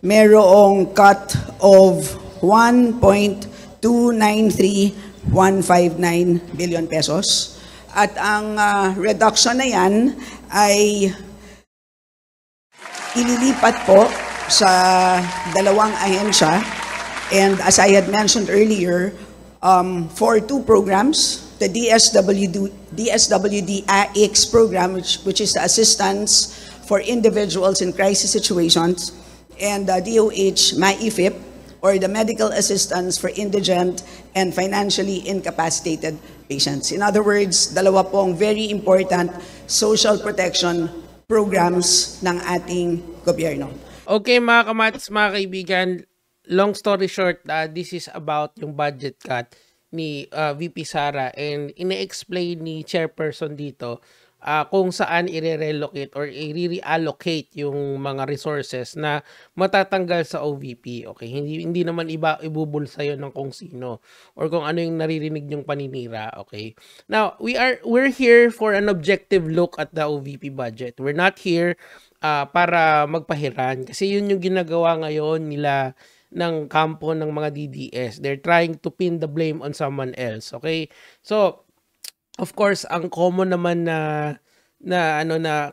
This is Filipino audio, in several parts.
merong cut of 1.293159 billion pesos. At ang reduction na yan ay ililipat po sa dalawang ahensya. And as I had mentioned earlier, for two programs, the DSWD-AX program, which is the assistance for individuals in crisis situations, and DOH MAIFIP, or the medical assistance for indigent and financially incapacitated patients. In other words, dalawa pong very important social protection programs ng ating gobyerno. Okay mga kamats, mga kaibigan, long story short, this is about yung budget cut ni VP Sara, and ine-explain ni chairperson dito kung saan i-relocate or i-reallocate yung mga resources na matatanggal sa OVP. Okay, hindi naman ibubulsa yon ng kung sino or kung ano yung naririnig yung paninira. Okay, now we're here for an objective look at the OVP budget. We're not here para magpahiran, kasi yun yung ginagawa ngayon nila ng kampo ng mga DDS. They're trying to pin the blame on someone else. Okay? So, of course, ang common naman na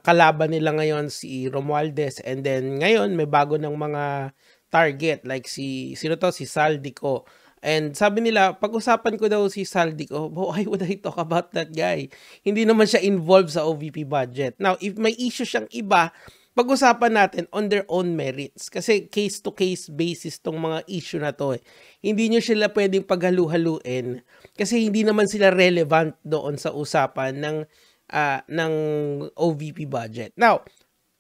kalaban nila ngayon si Romualdez, and then ngayon may bago ng mga target like si Saldico. And sabi nila, pag-usapan ko daw si Saldico, why would I talk about that guy? Hindi naman siya involved sa OVP budget. Now, if may issue siyang iba, pag-usapan natin on their own merits. Kasi case-to-case basis tong mga issue na to. Hindi nyo sila pwedeng paghalu-haluin kasi hindi naman sila relevant doon sa usapan ng OVP budget. Now,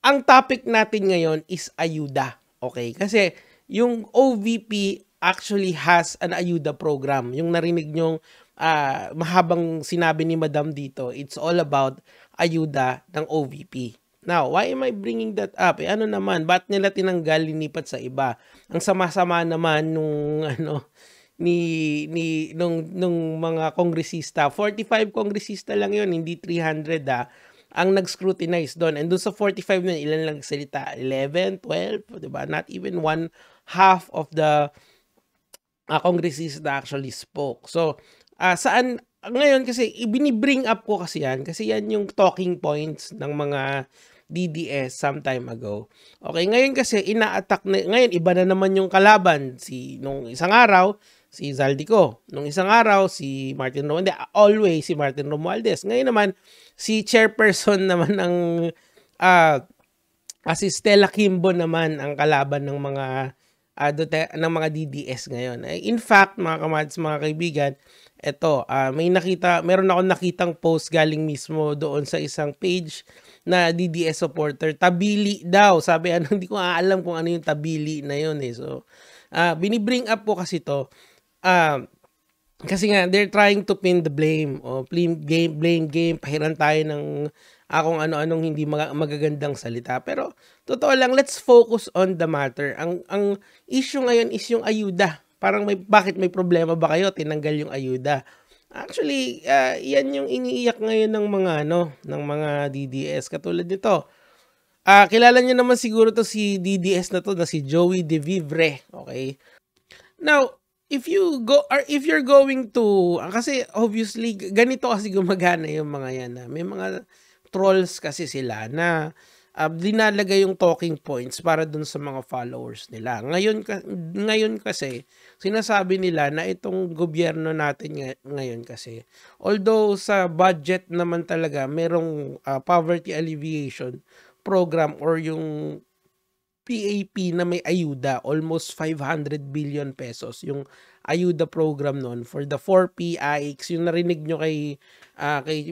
ang topic natin ngayon is ayuda. Okay? Kasi yung OVP actually has an ayuda program. Yung narinig nyong mahabang sinabi ni Madam dito, it's all about ayuda ng OVP. Now, why am I bringing that up? Ano naman, ba't nila tinanggal, linipat sa iba? Ang sama-sama naman nung nung mga kongresista. 45 kongresista lang yun, hindi 300 ang nag-scrutinize doon. And doon sa 45 na ilan lang salita? 11, 12, diba? Not even one half of the kongresista actually spoke. So, saan ngayon kasi ibini-bring up ko kasi yan yung talking points ng mga DDS some time ago. Okay, ngayon kasi ina-attack na, ngayon iba na naman yung kalaban. Nung isang araw, si Zaldico. Nung isang araw, si Martin Romualdez. Always si Martin Romualdez. Ngayon naman, si chairperson naman ng si Stella Kimbo naman ang kalaban ng mga DDS ngayon. In fact, mga kamads, mga kaibigan, eto, meron akong nakitang post galing mismo doon sa isang page na DDS supporter. Tabili daw. Sabi, hindi ko alam kung ano yung tabili na yun eh. So, binibring up po kasi to. Kasi nga, they're trying to pin the blame. Blame game. Pahiran tayo ng kung ano-anong hindi magagandang salita. Pero, totoo lang, let's focus on the matter. Ang issue ngayon is yung ayuda. Parang bakit may problema ba kayo? Tinanggal yung ayuda. Actually, yan yung iniiyak ngayon ng mga DDS. Katulad nito. Kilala niyo naman siguro to si DDS na to, na si Joey De Vivre. Okay? Now, if you're going to, kasi obviously, ganito kasi gumagana yung mga yan. May mga trolls kasi sila na linalagay yung talking points para dun sa mga followers nila. Ngayon kasi, sinasabi nila na itong gobyerno natin ngayon kasi, although sa budget naman talaga, merong poverty alleviation program or yung PAP na may ayuda, almost 500 billion pesos yung ayuda program nun for the 4P AX, yung narinig nyo kay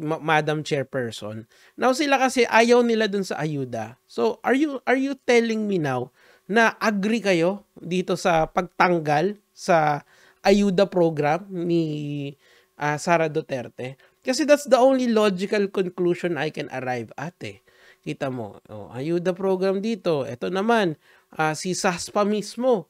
Madam Chairperson. Now sila kasi ayaw nila dun sa ayuda. So are you telling me now na agree kayo dito sa pagtanggal sa ayuda program ni Sara Duterte? Kasi that's the only logical conclusion I can arrive at eh. Kita mo, ayuda program dito. Ito naman, si SASPA mismo.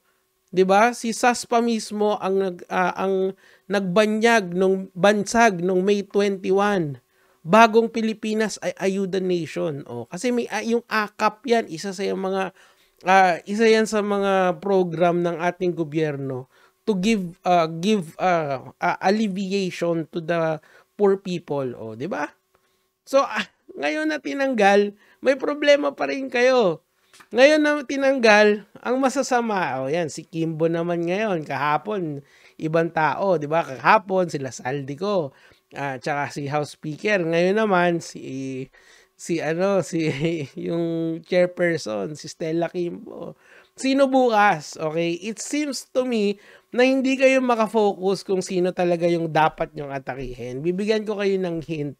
'Di ba? Si SASPA mismo ang nagbanyag nung bansag nung May 21. Bagong Pilipinas ay ayuda nation. Kasi may yung AKAP yan, isa sa mga isa yan sa mga program ng ating gobyerno to give alleviation to the poor people. O, di ba? So, ngayon na tinanggal, may problema pa rin kayo. Ngayon na tinanggal, ang masasama, yan, si Kimbo naman ngayon, kahapon, ibang tao, di ba? Kahapon, sila Saldico, tsaka si House Speaker. Ngayon naman, si yung chairperson, si Stella Kimbo. Sino bukas? Okay? It seems to me na hindi kayo makafocus kung sino talaga yung dapat nyong atakihin. Bibigyan ko kayo ng hint.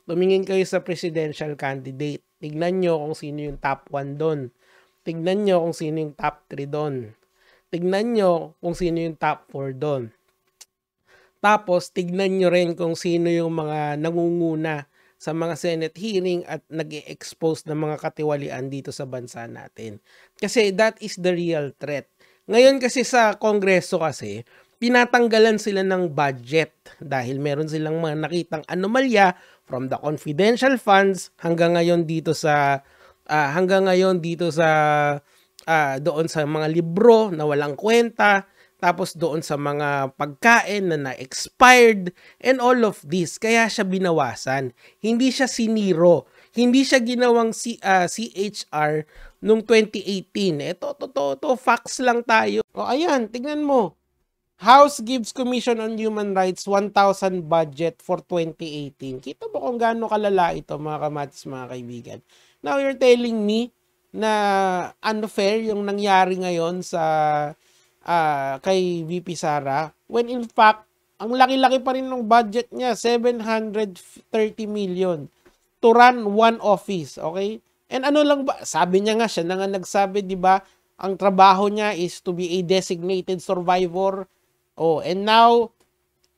Tumingin kayo sa presidential candidate. Tignan nyo kung sino yung top 1 doon. Tignan nyo kung sino yung top 3 doon. Tignan nyo kung sino yung top 4 doon. Tapos, tignan nyo rin kung sino yung mga nangunguna sa mga Senate hearing at nag-expose ng mga katiwalian dito sa bansa natin. Kasi that is the real threat. Ngayon kasi sa Kongreso kasi, pinatanggalan sila ng budget dahil meron silang mga nakitang anomalya from the confidential funds hanggang ngayon dito sa doon sa mga libro na walang kwenta, tapos doon sa mga pagkain na na-expired and all of this. Kaya siya binawasan. Hindi siya siniro. Hindi siya ginawang CHR noong 2018. Ito, totoo, facts lang tayo. O ayan, tignan mo. House gives Commission on Human Rights 1,000 budget for 2018. Kita mo kung gaano kalala ito, mga kamatis, mga kaibigan. Now, you're telling me na unfair yung nangyari ngayon sa kay VP Sara, when in fact, ang laki-laki pa rin ng budget niya, 730 million to run one office, okay? And ano lang ba, sabi niya nga, siya na nga nagsabi, di ba, ang trabaho niya is to be a designated survivor. Oh, and now,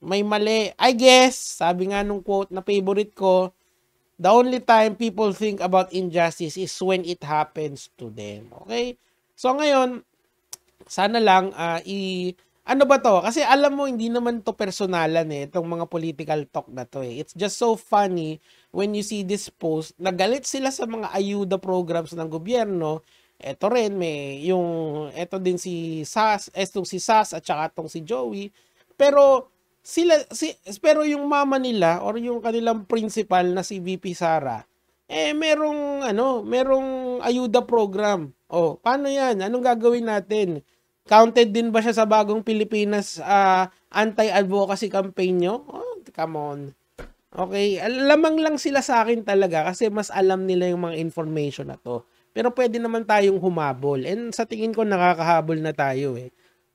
may mali. I guess, sabi nga nung quote na favorite ko, the only time people think about injustice is when it happens to them. Okay? So ngayon, sana lang, ano ba to? Kasi alam mo, hindi naman to personalan itong mga political talk na to It's just so funny when you see this post, nagalit sila sa mga ayuda programs ng gobyerno. Ito rin, ito din si Sas at saka itong si Joey. Pero, pero yung mama nila or yung kanilang principal na si VP Sara, merong ayuda program. Oh, paano yan? Anong gagawin natin? Counted din ba siya sa bagong Pilipinas anti-advocacy campaign nyo? Oh, come on. Okay, lamang lang sila sa akin talaga kasi mas alam nila yung mga information na to. Pero pwede naman tayong humabol. And sa tingin ko nakakahabol na tayo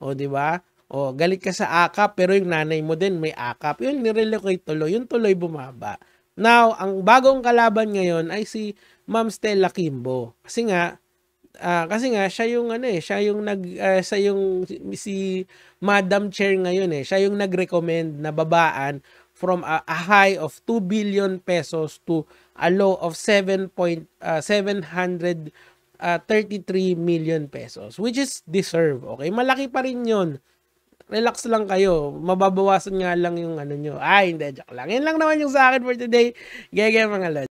O, di ba? O, galit ka sa AKAP pero yung nanay mo din may AKAP. Yun, nirelocate tuloy. Yung tuloy bumaba. Now, ang bagong kalaban ngayon ay si Ma'am Stella Kimbo. Kasi nga siya yung si Madam Chair ngayon Siya yung nag-recommend na babaan from a high of 2 billion pesos to a low of 733 million pesos, which is deserve. Okay, malaki pa rin 'yon. Relax lang kayo. Mababawasan nga lang yung ano nyo. Hindi, joke lang. Yan lang naman yung sa akin for today. Gege mga lod.